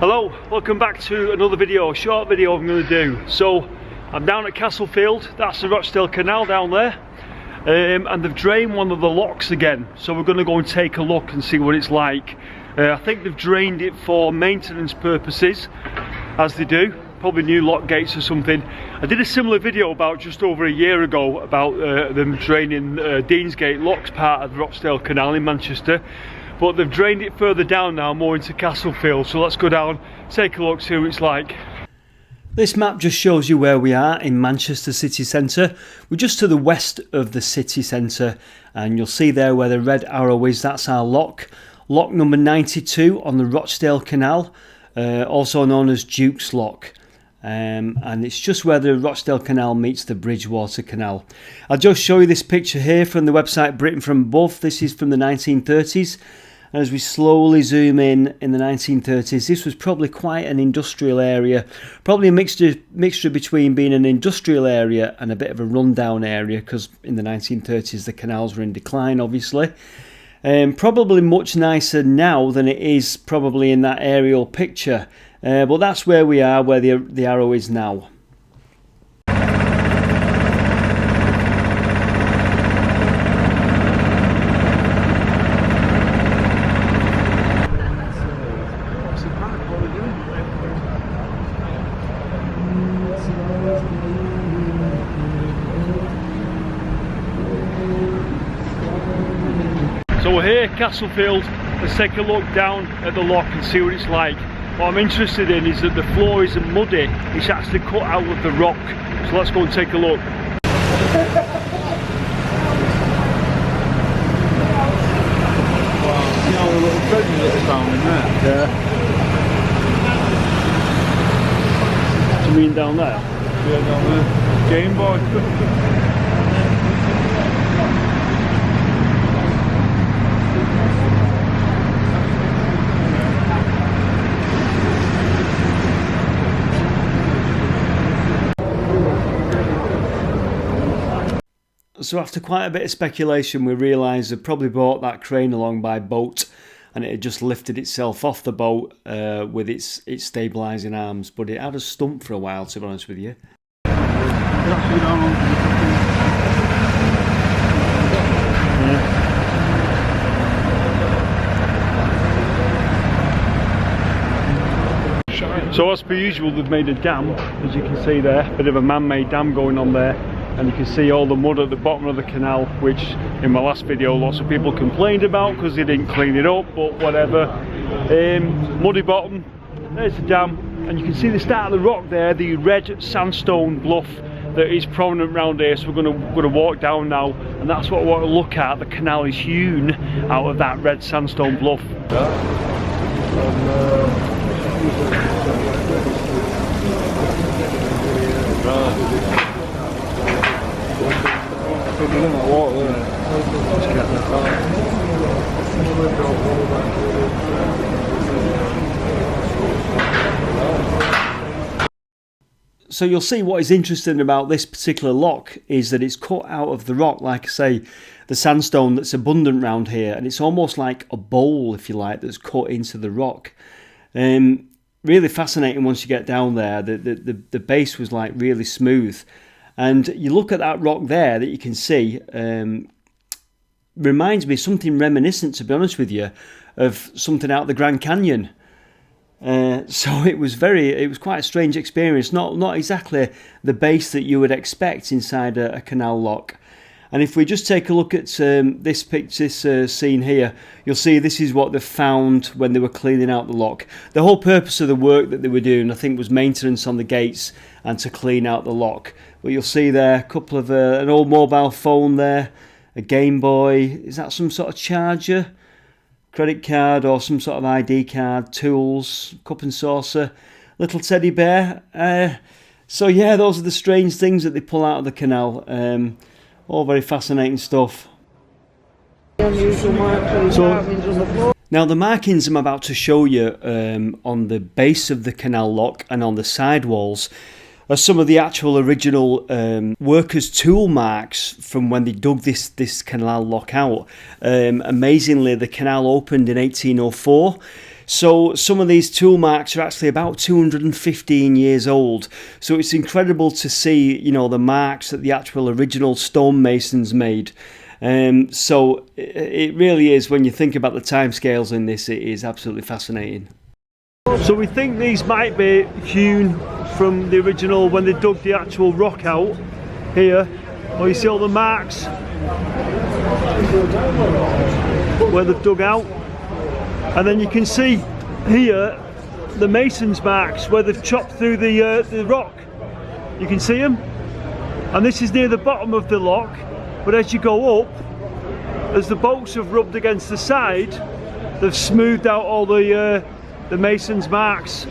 Hello, welcome back to another video, a short video I'm going to do. So I'm down at Castlefield, that's the Rochdale Canal down there, and they've drained one of the locks again, so we're going to go and take a look and see what it's like. I think they've drained it for maintenance purposes, as they do, probably new lock gates or something. I did a similar video about just over a year ago about them draining Deansgate locks part of the Rochdale Canal in Manchester. But they've drained it further down now, more into Castlefield. So let's go down, take a look, see what it's like. This map just shows you where we are in Manchester city centre. We're just to the west of the city centre, and you'll see there where the red arrow is, that's our lock. Lock number 92 on the Rochdale Canal, also known as Duke's Lock. And it's just where the Rochdale Canal meets the Bridgewater Canal. I'll just show you this picture here from the website Britain from Above. This is from the 1930s. As we slowly zoom in the 1930s, this was probably quite an industrial area, probably a mixture between being an industrial area and a bit of a rundown area, because in the 1930s the canals were in decline, obviously. Probably much nicer now than it is probably in that aerial picture, but that's where we are, where the arrow is now. So we're here, Castlefield. Let's take a look down at the lock and see what it's like. What I'm interested in is that the floor isn't muddy, it's actually cut out of the rock. So let's go and take a look. Wow, you know the little treasure that's found in there? Yeah. Do you mean down there? Yeah, down there. Game Boy. So after quite a bit of speculation, we realised they probably brought that crane along by boat, and it had just lifted itself off the boat with its stabilising arms, but it had a stump for a while, to be honest with you. So as per usual, they've made a dam, as you can see there, a bit of a man-made dam going on there. And you can see all the mud at the bottom of the canal, which in my last video lots of people complained about because they didn't clean it up, but whatever. Muddy bottom, there's the dam, and you can see the start of the rock there, the red sandstone bluff that is prominent around here. So we're going to walk down now, and that's what I want to look at. The canal is hewn out of that red sandstone bluff. So you'll see what is interesting about this particular lock is that it's cut out of the rock, like I say, the sandstone that's abundant round here, and it's almost like a bowl, if you like, that's cut into the rock. Really fascinating once you get down there. The base was like really smooth. And you look at that rock there that you can see, reminds me something reminiscent, to be honest with you, of something out of the Grand Canyon. So it was quite a strange experience. Not exactly the base that you would expect inside a canal lock. And if we just take a look at this scene here, you'll see this is what they found when they were cleaning out the lock. The whole purpose of the work that they were doing, I think, was maintenance on the gates and to clean out the lock. But you'll see there a couple of an old mobile phone there, a Game Boy. Is that some sort of charger, credit card, or some sort of ID card? Tools, cup and saucer, little teddy bear. So yeah, those are the strange things that they pull out of the canal. All very fascinating stuff. Now the markings I'm about to show you on the base of the canal lock and on the side walls are some of the actual original workers' tool marks from when they dug this canal lock out. Amazingly, the canal opened in 1804. So some of these tool marks are actually about 215 years old. So it's incredible to see, you know, the marks that the actual original stonemasons made. So it really is, when you think about the timescales in this, it is absolutely fascinating. So we think these might be hewn from the original, when they dug the actual rock out here. Well, you see all the marks where they've dug out, and then you can see here the mason's marks where they've chopped through the rock. You can see them, and this is near the bottom of the lock, but as you go up, as the bolts have rubbed against the side, they've smoothed out all the mason's marks.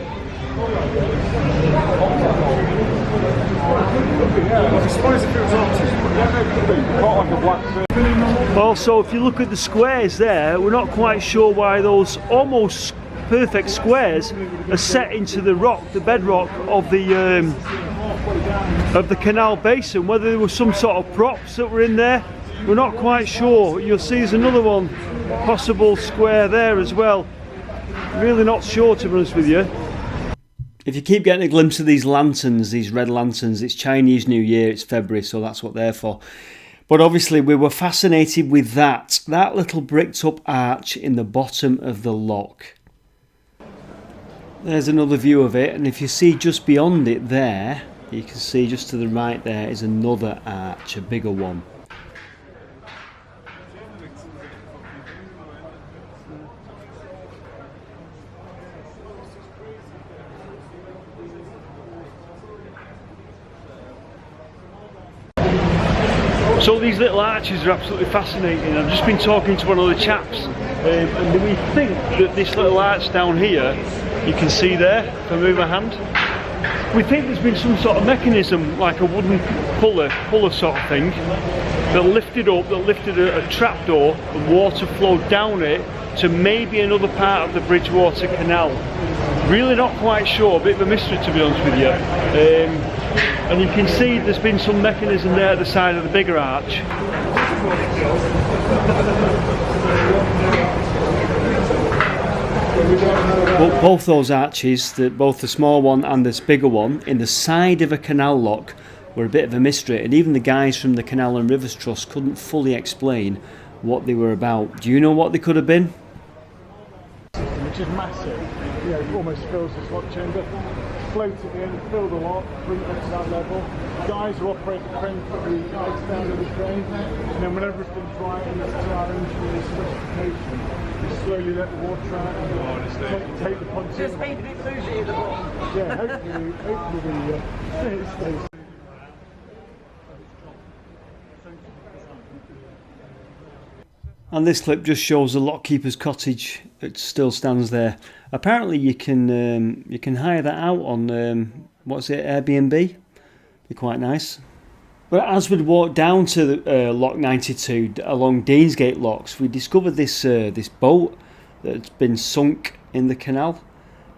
Also, if you look at the squares there, we're not quite sure why those almost perfect squares are set into the rock, the bedrock of the canal basin. Whether there were some sort of props that were in there, we're not quite sure. You'll see there's another one, possible square there as well. Really not sure, to be honest with you. If you keep getting a glimpse of these lanterns, these red lanterns, it's Chinese New Year, it's February, so that's what they're for. But obviously we were fascinated with that little bricked up arch in the bottom of the lock. There's another view of it, and if you see just beyond it there, you can see just to the right there is another arch, a bigger one. So these little arches are absolutely fascinating. I've just been talking to one of the chaps, and we think that this little arch down here, you can see there, if I move my hand, we think there's been some sort of mechanism, like a wooden puller sort of thing, that lifted up, that lifted a trapdoor, and water flowed down it to maybe another part of the Bridgewater Canal. Really not quite sure, a bit of a mystery, to be honest with you. And you can see there's been some mechanism there at the side of the bigger arch. But both those arches, both the small one and this bigger one, in the side of a canal lock, were a bit of a mystery, and even the guys from the Canal and Rivers Trust couldn't fully explain what they were about. Do you know what they could have been? Which is massive, you know, it almost fills this lock chamber. Float it in, fill the lock, bring it up to that level. Guys who operate the crane put the ice down to the drain, and then when everything's dry and it's to our engineer's specification, we slowly let the water out and take the pontoon. Just made a bit bougie at the bottom. Yeah, hopefully it stays. And this clip just shows the lockkeeper's cottage. It still stands there. Apparently you can hire that out on what's it, Airbnb? Be quite nice. But as we'd walked down to the, Lock 92 along Deansgate locks, we discovered this this boat that's been sunk in the canal.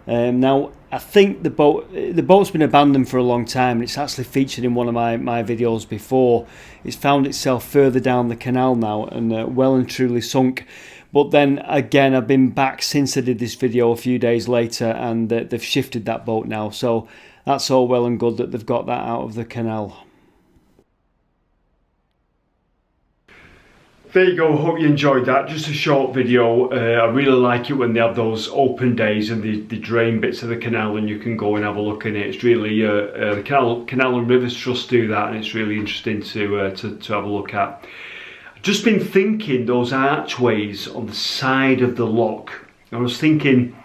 Now I think the boat's been abandoned for a long time, and it's actually featured in one of my videos before. It's found itself further down the canal now, and well and truly sunk. But then again, I've been back since I did this video a few days later, and they've shifted that boat now, so that's all well and good that they've got that out of the canal. There you go, hope you enjoyed that. Just a short video. I really like it when they have those open days and they drain bits of the canal and you can go and have a look in it. It's really, the Canal and Rivers Trust do that, and it's really interesting to have a look at. I've just been thinking those archways on the side of the lock. I was thinking,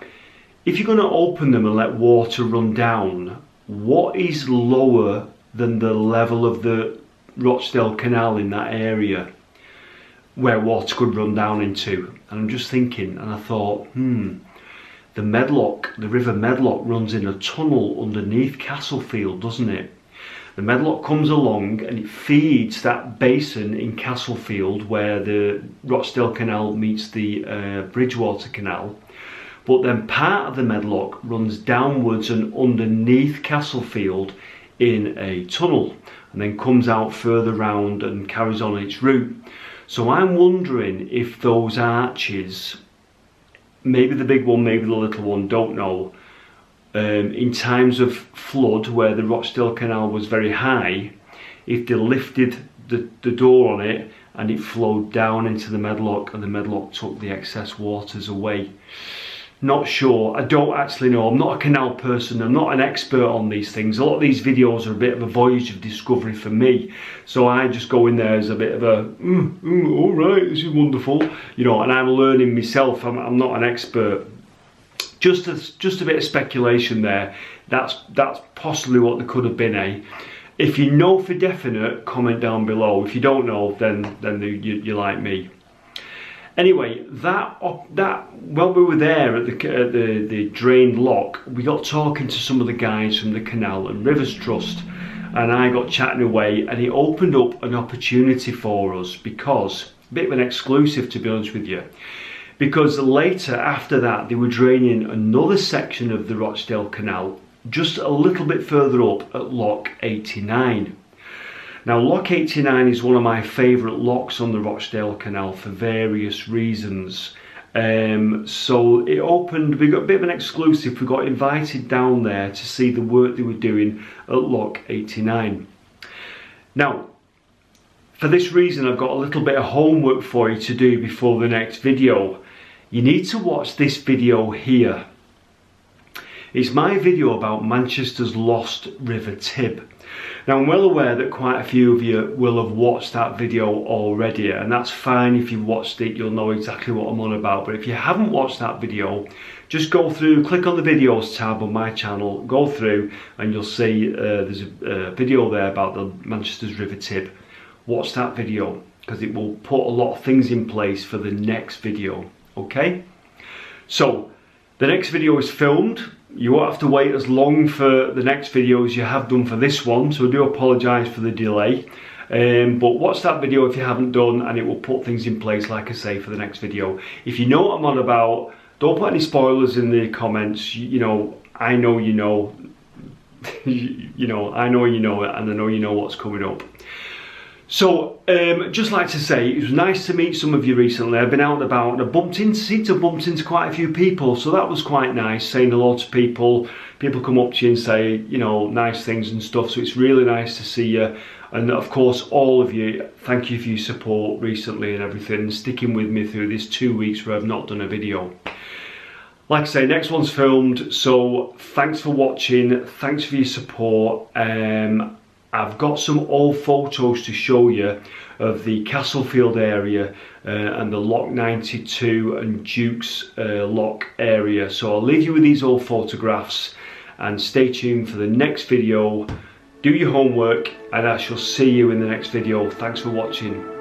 if you're going to open them and let water run down, what is lower than the level of the Rochdale Canal in that area where water could run down into? And I'm just thinking, and I thought, the Medlock, the River Medlock runs in a tunnel underneath Castlefield, doesn't it? The Medlock comes along and it feeds that basin in Castlefield where the Rochdale Canal meets the Bridgewater Canal. But then part of the Medlock runs downwards and underneath Castlefield in a tunnel, and then comes out further round and carries on its route. So I'm wondering if those arches maybe the big one, maybe the little one, don't know. In times of flood where the Rochdale Canal was very high, if they lifted the door on it and it flowed down into the Medlock and the Medlock took the excess waters away. Not sure, I don't actually know. I'm not a canal person, I'm not an expert on these things. A lot of these videos are a bit of a voyage of discovery for me. So I just go in there as a bit of a, all right, this is wonderful. You know, and I'm learning myself, I'm not an expert. Just a bit of speculation there. That's possibly what there could have been, eh? If you know for definite, comment down below. If you don't know, then you're like me. Anyway, that while we were there at the drained lock, we got talking to some of the guys from the Canal and Rivers Trust, and I got chatting away, and it opened up an opportunity for us, because a bit of an exclusive, to be honest with you, because later after that they were draining another section of the Rochdale Canal just a little bit further up at Lock 89. Now, Lock 89 is one of my favourite locks on the Rochdale Canal for various reasons. So it opened, we got a bit of an exclusive, we got invited down there to see the work they were doing at Lock 89. Now, for this reason, I've got a little bit of homework for you to do before the next video. You need to watch this video here. It's my video about Manchester's lost River Tib. Now, I'm well aware that quite a few of you will have watched that video already, and that's fine. If you've watched it, you'll know exactly what I'm on about. But if you haven't watched that video, just go through, click on the videos tab on my channel, go through, and you'll see there's a video there about the Manchester's River Tib. Watch that video, because it will put a lot of things in place for the next video, okay? So, the next video is filmed. You won't have to wait as long for the next video as you have done for this one, so I do apologise for the delay. But watch that video if you haven't done, and it will put things in place, like I say, for the next video. If you know what I'm on about, don't put any spoilers in the comments. You know, I know you know. You know, I know you know it, and I know you know what's coming up. So, just like to say, it was nice to meet some of you recently. I've been out and about, and I seemed to have bumped into quite a few people, so that was quite nice, saying hello to people. People come up to you and say, you know, nice things and stuff, so it's really nice to see you. And of course, all of you, thank you for your support recently and everything, sticking with me through this 2 weeks where I've not done a video. Like I say, next one's filmed, so thanks for watching, thanks for your support. I've got some old photos to show you of the Castlefield area and the Lock 92 and Duke's Lock area. So I'll leave you with these old photographs, and stay tuned for the next video. Do your homework, and I shall see you in the next video. Thanks for watching.